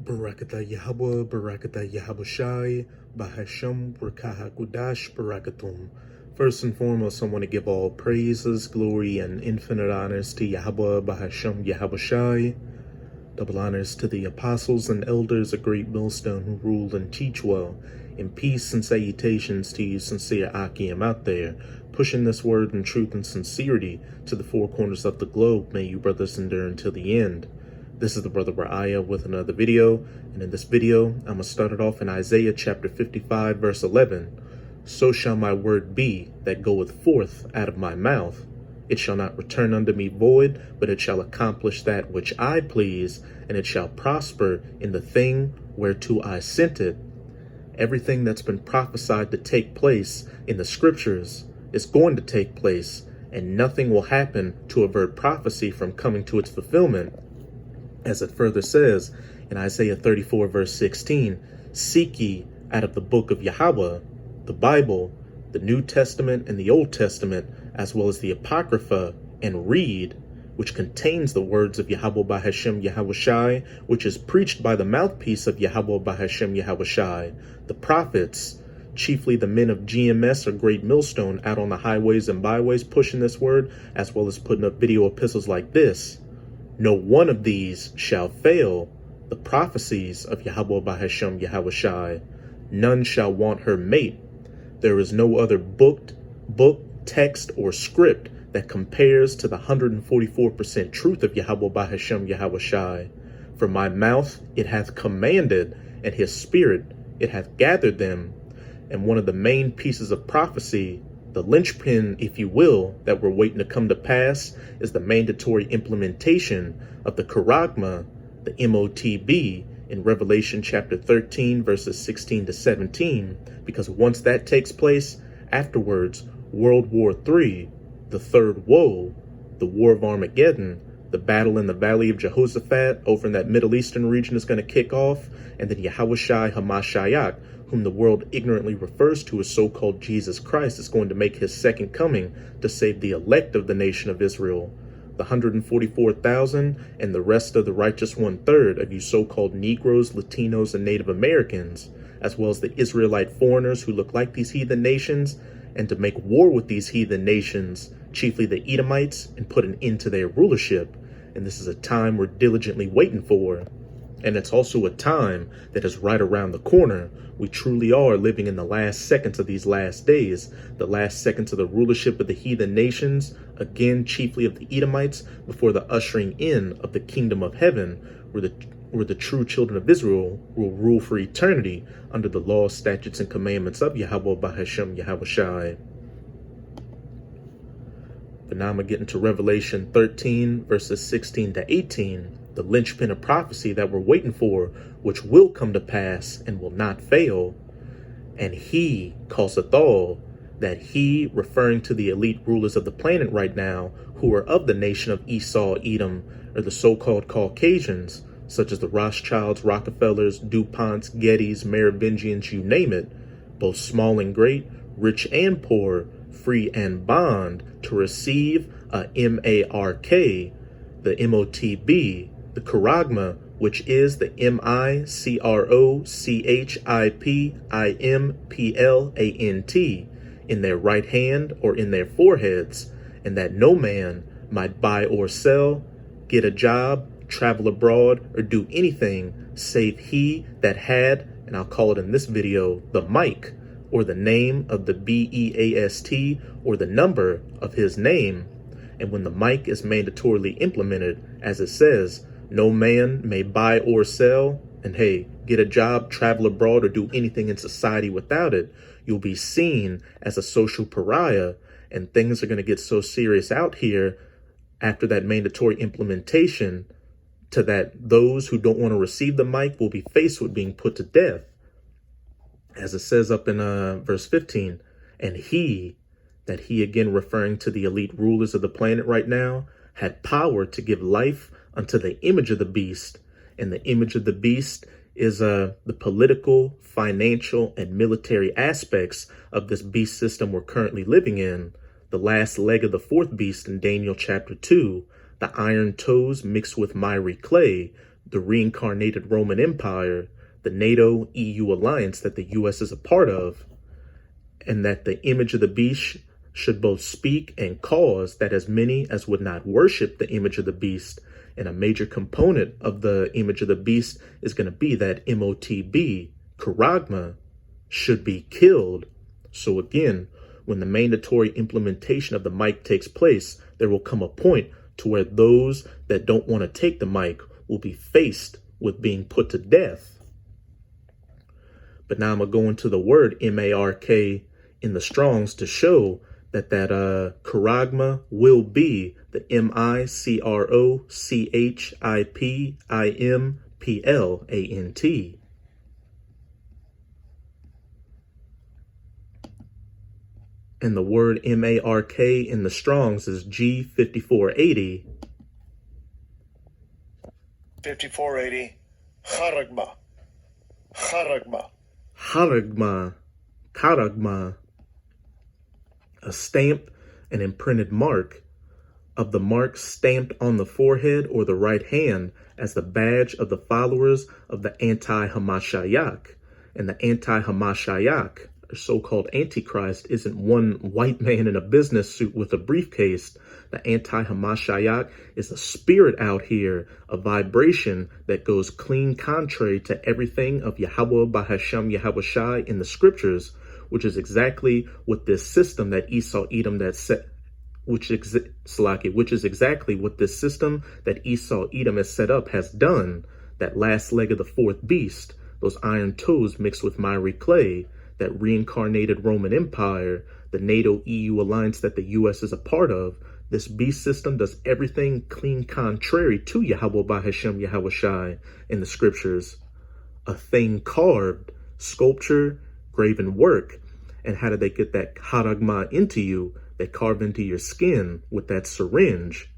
Barakatah Yahweh, Barakatah Yahabushai, Bahasham, Rakahakudash, Barakatum. First and foremost, I want to give all praises, glory, and infinite honors to Yahweh, Bahasham, Yahabushai. Double honors to the apostles and elders, a great millstone who rule and teach well. In peace and salutations to you, sincere Akim out there, pushing this word in truth and sincerity to the four corners of the globe. May you brothers endure until the end. This is the Brother Ra'aya with another video, and in this video, I'm going to start it off in Isaiah chapter 55, verse 11. So shall my word be that goeth forth out of my mouth. It shall not return unto me void, but it shall accomplish that which I please, and it shall prosper in the thing whereto I sent it. Everything that's been prophesied to take place in the scriptures is going to take place, and nothing will happen to avert prophecy from coming to its fulfillment. As it further says in Isaiah 34, verse 16, seek ye out of the book of Yahweh, the Bible, the New Testament and the Old Testament, as well as the Apocrypha, and read, which contains the words of Yahweh Bahashem Yahawashi, which is preached by the mouthpiece of Yahweh Bahashem Yahawashi, the prophets, chiefly the men of GMS or Great Millstone out on the highways and byways pushing this word, as well as putting up video epistles like this. No one of these shall fail, the prophecies of Yahweh Bahashem Yahawashi. None shall want her mate. There is no other book, text, or script that compares to the 144% truth of Yahweh Bahashem Yahawashi. From my mouth it hath commanded, and his spirit it hath gathered them. And one of the main pieces of prophecy, the linchpin, if you will, that we're waiting to come to pass, is the mandatory implementation of the charagma, the MOTB, in Revelation chapter 13, verses 16 to 17, because once that takes place, afterwards, World War III, the third woe, the War of Armageddon, the battle in the Valley of Jehoshaphat over in that Middle Eastern region is going to kick off, and then Yahawashi Hamashiach, whom the world ignorantly refers to as so-called Jesus Christ, is going to make his second coming to save the elect of the nation of Israel, the 144,000 and the rest of the righteous 1/3 of you so-called Negroes, Latinos, and Native Americans, as well as the Israelite foreigners who look like these heathen nations, and to make war with these heathen nations, chiefly the Edomites, and put an end to their rulership. And this is a time we're diligently waiting for. And it's also a time that is right around the corner. We truly are living in the last seconds of these last days, the last seconds of the rulership of the heathen nations, again, chiefly of the Edomites, before the ushering in of the kingdom of heaven, where the true children of Israel will rule for eternity under the laws, statutes, and commandments of Yahweh Bahashem Yahawashi. But now I'm going to get into Revelation 13, verses 16 to 18, the linchpin of prophecy that we're waiting for, which will come to pass and will not fail. And he causeth all, that he, referring to the elite rulers of the planet right now, who are of the nation of Esau, Edom, or the so-called Caucasians, such as the Rothschilds, Rockefellers, DuPonts, Gettys, Merovingians, you name it, both small and great, rich and poor, free and bond, to receive a MARK, the MOTB, the charagma, which is the MICROCHIPIMPLANT, in their right hand or in their foreheads, and that no man might buy or sell, get a job, travel abroad, or do anything save he that had, and I'll call it in this video, the mic, or the name of the BEAST, or the number of his name. And when the mic is mandatorily implemented, as it says, no man may buy or sell, and hey, get a job, travel abroad, or do anything in society without it, you'll be seen as a social pariah, and things are going to get so serious out here after that mandatory implementation to that those who don't want to receive the mic will be faced with being put to death. As it says up in verse 15, and he, that he again referring to the elite rulers of the planet right now, had power to give life unto the image of the beast. And the image of the beast is the political, financial, and military aspects of this beast system we're currently living in. The last leg of the fourth beast in Daniel chapter 2, the iron toes mixed with miry clay, the reincarnated Roman Empire, the NATO EU alliance that the US is a part of, and that the image of the beast should both speak and cause that as many as would not worship the image of the beast. And a major component of the image of the beast is going to be that MOTB, charagma, should be killed. So again, when the mandatory implementation of the mic takes place, there will come a point to where those that don't want to take the mic will be faced with being put to death. But now I'm going to go into the word M-A-R-K in the Strongs to show that charagma will be the M-I-C-R-O-C-H-I-P-I-M-P-L-A-N-T. And the word M-A-R-K in the Strongs is G5480. 5480, charagma, charagma. Charagma, charagma, a stamp, an imprinted mark, of the mark stamped on the forehead or the right hand as the badge of the followers of the anti-Hamashiach. And the anti-Hamashiach, or so-called Antichrist, isn't one white man in a business suit with a briefcase. The anti-Hamashiach is a spirit out here, a vibration that goes clean contrary to everything of Yahweh Bahashem Yahweh Shai in the scriptures, which is exactly what this system that Esau Edom that set, which is exactly what this system that Esau Edom has set up has done. That last leg of the fourth beast, those iron toes mixed with miry clay, that reincarnated Roman Empire, the NATO EU alliance that the US is a part of. This beast system does everything clean contrary to Yahweh Bahashem Yahweh Shai in the scriptures. A thing carved, sculpture, graven work. And how did they get that charagma into you? They carve into your skin with that syringe.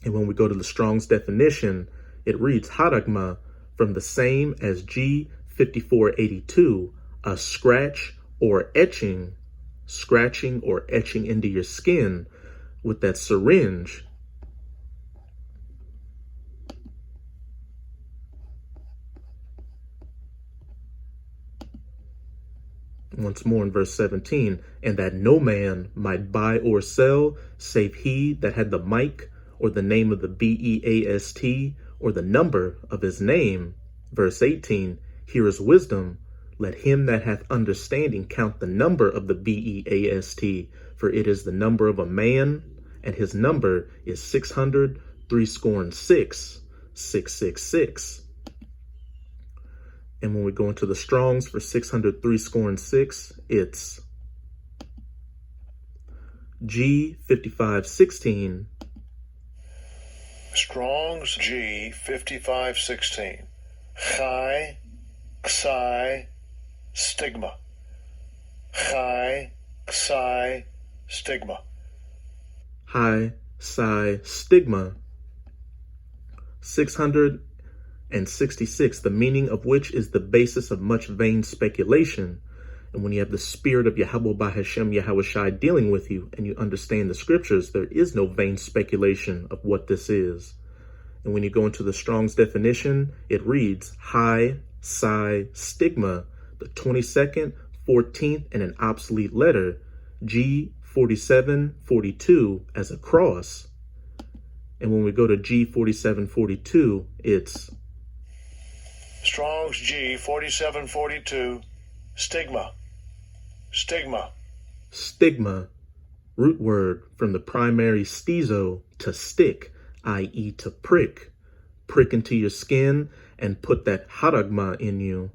And when we go to the Strong's definition, it reads charagma from the same as G5482, a scratch or etching, scratching or etching into your skin with that syringe. Once more in verse 17, and that no man might buy or sell save he that had the mic or the name of the B-E-A-S-T or the number of his name. Verse 18, here is wisdom. Let him that hath understanding count the number of the B-E-A-S-T, for it is the number of a man, and his number is 666, 666. And when we go into the Strongs for 666, it's G5516. Strong's G5516. Chai, Xi, stigma. Chai, Xi, stigma. High, psi, stigma. 666, the meaning of which is the basis of much vain speculation. And when you have the spirit of Yahweh Bahashem Yahweh Shai dealing with you and you understand the scriptures, there is no vain speculation of what this is. And when you go into the Strong's definition, it reads high, psi, stigma, the 22nd, 14th, and an obsolete letter, G4742 as a cross. And when we go to G4742, it's Strong's G4742, stigma, stigma. Stigma, root word from the primary stizo, to stick, i.e. to prick into your skin and put that charagma in you.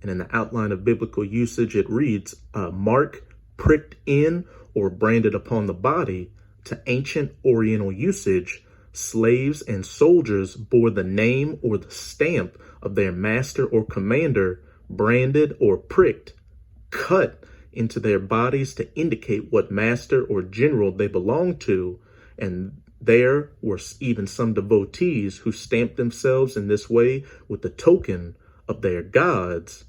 And in the outline of biblical usage, it reads, mark pricked in or branded upon the body. To ancient Oriental usage, slaves and soldiers bore the name or the stamp of their master or commander, branded or pricked, cut into their bodies to indicate what master or general they belonged to. And there were even some devotees who stamped themselves in this way with the token of their gods.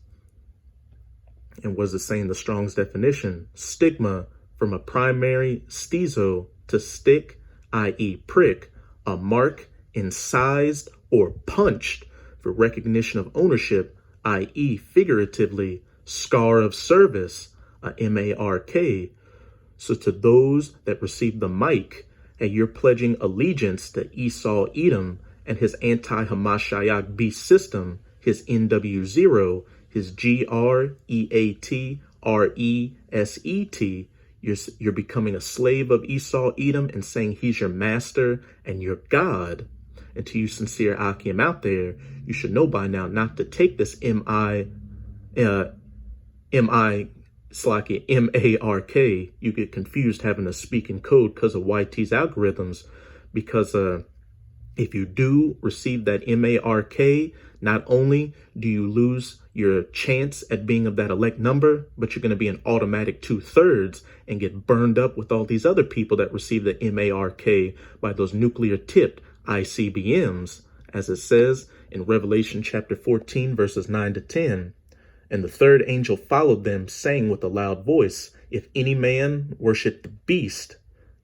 And was it saying the Strong's definition? Stigma from a primary stizo, to stick, i.e. prick, a mark incised or punched for recognition of ownership, i.e. figuratively, scar of service, a M-A-R-K. So to those that receive the mic, and you're pledging allegiance to Esau Edom and his anti-Hamashiach beast system, his NW0, his GREATRESET, you're becoming a slave of Esau Edom and saying he's your master and your God. And to you sincere Akim out there, you should know by now not to take this M-A-R-K. You get confused having to speak in code because of YT's algorithms. Because if you do receive that M-A-R-K, not only do you lose your chance at being of that elect number, but you're going to be an automatic 2/3 and get burned up with all these other people that receive the M-A-R-K by those nuclear tipped ICBMs, as it says in Revelation chapter 14, verses 9 to 10. And the third angel followed them, saying with a loud voice, if any man worship the beast,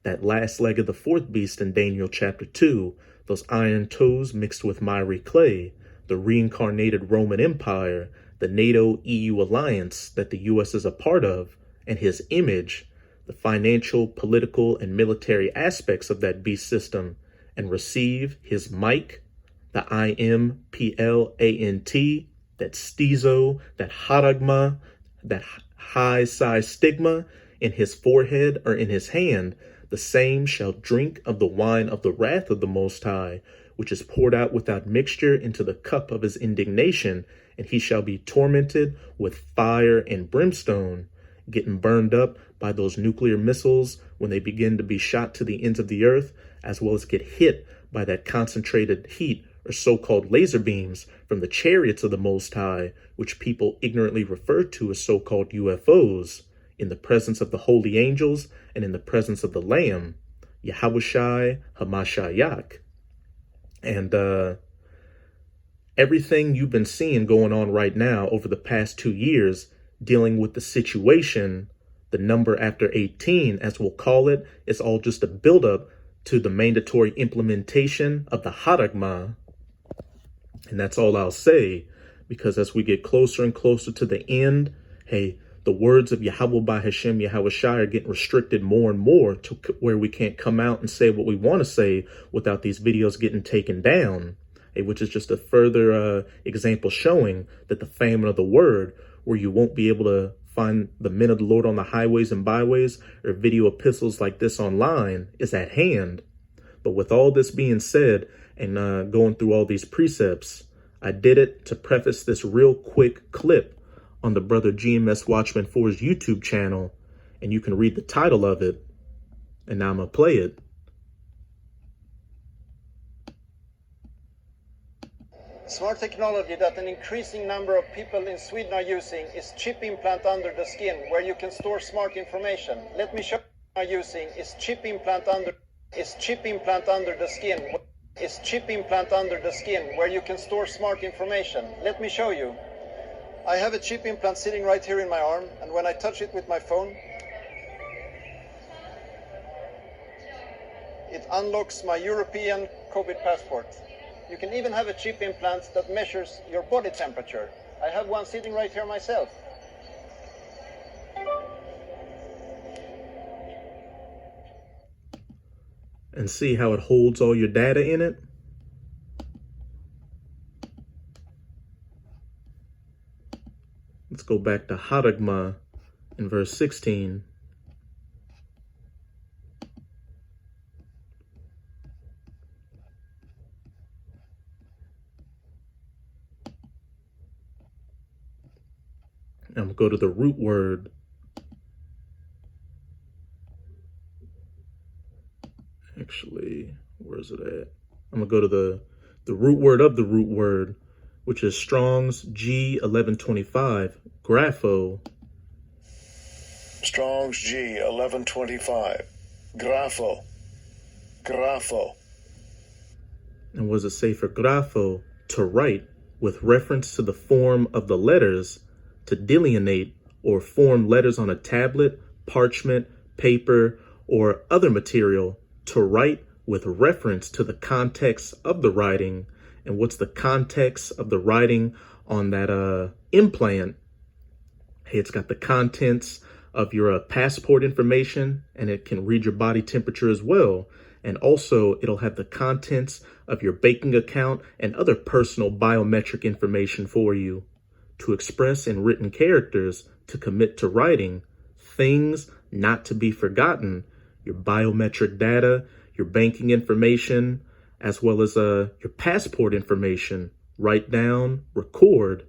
that last leg of the fourth beast in Daniel chapter 2, those iron toes mixed with miry clay, the reincarnated Roman Empire, the NATO-EU alliance that the U.S. is a part of, and his image, the financial, political, and military aspects of that beast system, and receive his mic, the IMPLANT, that stizo, that haragma, that high size stigma in his forehead or in his hand, the same shall drink of the wine of the wrath of the Most High, which is poured out without mixture into the cup of his indignation, and he shall be tormented with fire and brimstone, getting burned up by those nuclear missiles when they begin to be shot to the ends of the earth, as well as get hit by that concentrated heat or so-called laser beams from the chariots of the Most High, which people ignorantly refer to as so-called UFOs, in the presence of the holy angels and in the presence of the Lamb, Yahawashi Hamashiach. And everything you've been seeing going on right now over the past 2 years, dealing with the situation, the number after 18, as we'll call it, is all just a buildup to the mandatory implementation of the Haragma. And that's all I'll say, because as we get closer and closer to the end, hey, the words of Yahweh by Hashem Yahawashi are getting restricted more and more to where we can't come out and say what we want to say without these videos getting taken down, which is just a further example showing that the famine of the word, where you won't be able to find the men of the Lord on the highways and byways or video epistles like this online, is at hand. But with all this being said and going through all these precepts, I did it to preface this real quick clip on the brother GMS Watchman 4's YouTube channel, and you can read the title of it, and now I'm going to play it. Smart technology that an increasing number of people in Sweden are using is chip implant under the skin, where you can store smart information. Let me show you what are using is chip implant under the skin. Is chip implant under the skin, where you can store smart information. Let me show you. I have a chip implant sitting right here in my arm, and when I touch it with my phone, it unlocks my European COVID passport. You can even have a chip implant that measures your body temperature. I have one sitting right here myself. And see how it holds all your data in it? Let's go back to Haragma in verse 16. I'm going to go to the root word. Actually, where is it at? I'm going to go to the root word of the root word, which is Strong's G1125, grapho. Strong's G1125, grapho. Grapho. And what does it say for grapho? To write, with reference to the form of the letters, to delineate or form letters on a tablet, parchment, paper, or other material, to write with reference to the context of the writing, And what's the context of the writing on that implant? Hey, it's got the contents of your passport information, and it can read your body temperature as well. And also, it'll have the contents of your banking account and other personal biometric information for you. To express in written characters, to commit to writing, things not to be forgotten, your biometric data, your banking information, as well as your passport information. Write down, record.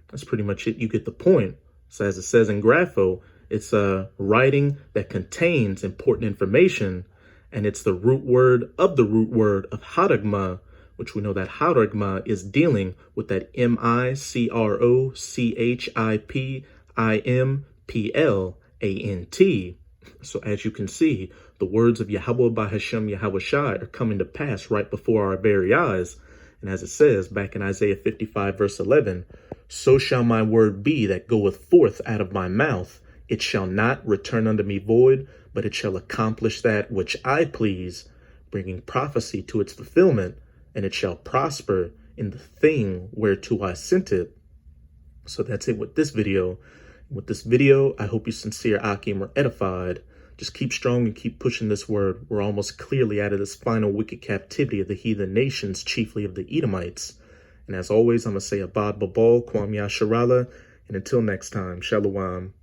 That's pretty much it. You get the point. So as it says in Grapho, it's writing that contains important information, and it's the root word of haragma, which we know that haragma is dealing with that MICROCHIPIMPLANT. So as you can see, the words of Yahweh Bahashem Yahweh Shai are coming to pass right before our very eyes. And as it says back in Isaiah 55 verse 11, so shall my word be that goeth forth out of my mouth. It shall not return unto me void, but it shall accomplish that which I please, bringing prophecy to its fulfillment, and it shall prosper in the thing whereto I sent it. So that's it with this video. With this video, I hope you sincere Akim are edified. Just keep strong and keep pushing this word. We're almost clearly out of this final wicked captivity of the heathen nations, chiefly of the Edomites. And as always, I'm going to say Abad Babal, Kwam Yasharala, and until next time, Shalom.